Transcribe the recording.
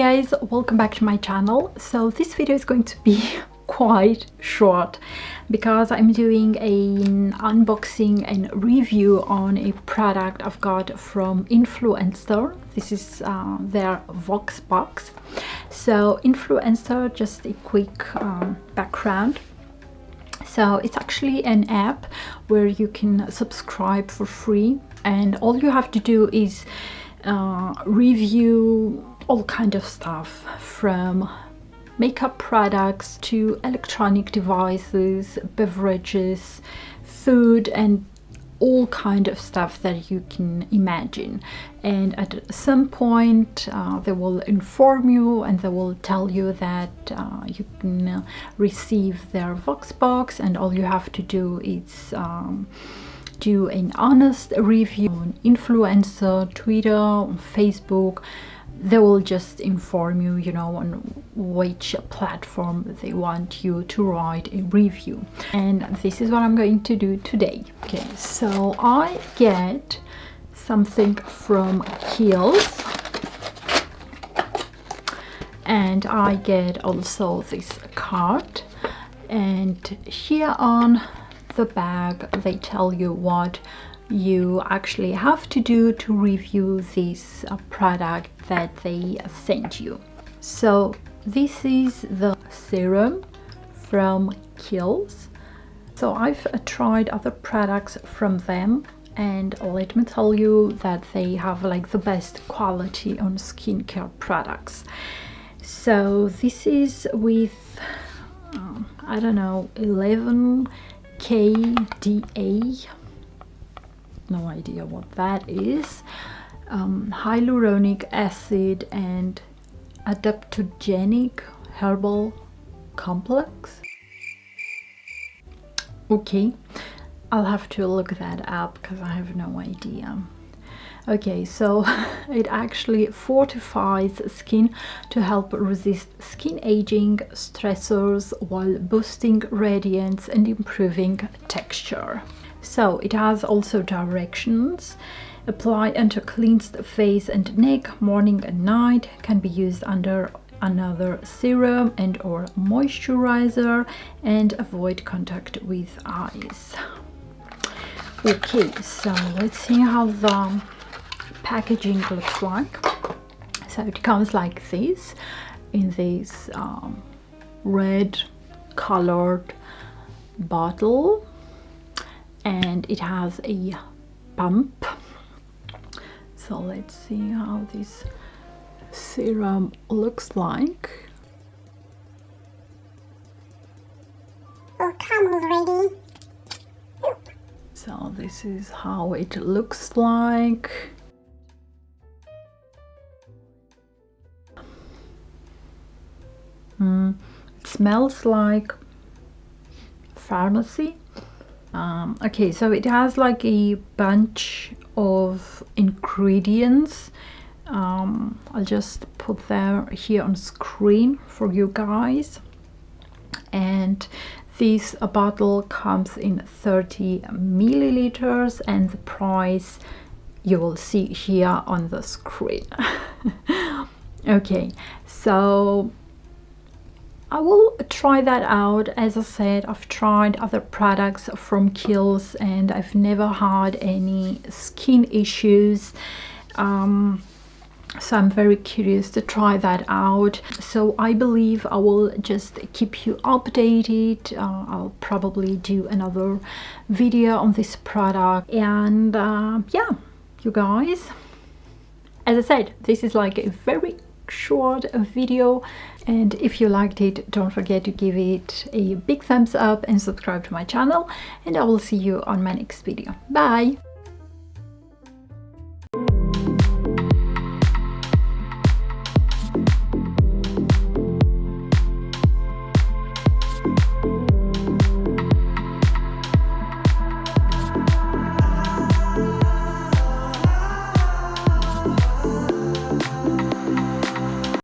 guys, welcome back to my channel. So this video is going to be quite short because I'm doing an unboxing and review on a product I've got from Influenster. This is their VoxBox. So Influenster, just a quick background. So it's actually an app where you can subscribe for free, and all you have to do is review all kind of stuff, from makeup products to electronic devices, beverages, food, and all kind of stuff that you can imagine. And at some point they will inform you and they will tell you that you can receive their VoxBox, and all you have to do is do an honest review on Influencer, Twitter, on Facebook. They will just inform you, you know, on which platform they want you to write a review. And this is what I'm going to do today. Okay, so I get something from Kiehl's, and I get also this card, and here on the bag they tell you what you actually have to do to review this product that they sent you. So this is the serum from Kiehls. So I've tried other products from them, and let me tell you that they have like the best quality on skincare products. So this is with I don't know, 11 kDa, no idea what that is, hyaluronic acid and adaptogenic herbal complex. Okay, I'll have to look that up because I have no idea. Okay, so it actually fortifies skin to help resist skin aging stressors while boosting radiance and improving texture. So it has also directions. Apply under cleansed face and neck morning and night. Can be used under another serum and or moisturizer, and avoid contact with eyes. Okay, so let's see how the packaging looks like. So it comes like this, in this red colored bottle, and it has a pump. So let's see how this serum looks like. Oh, come already. So this is how it looks like. It smells like pharmacy. Okay, so it has like a bunch of ingredients. I'll just put them here on screen for you guys. And this bottle comes in 30 milliliters, and the price you will see here on the screen. Okay, so I will try that out. As I said, I've tried other products from Kiehl's and I've never had any skin issues. So I'm very curious to try that out. So I believe I will just keep you updated. I'll probably do another video on this product. And yeah, you guys, as I said, this is like a very short video, and if you liked it, don't forget to give it a big thumbs up and subscribe to my channel, and I will see you on my next video. Bye.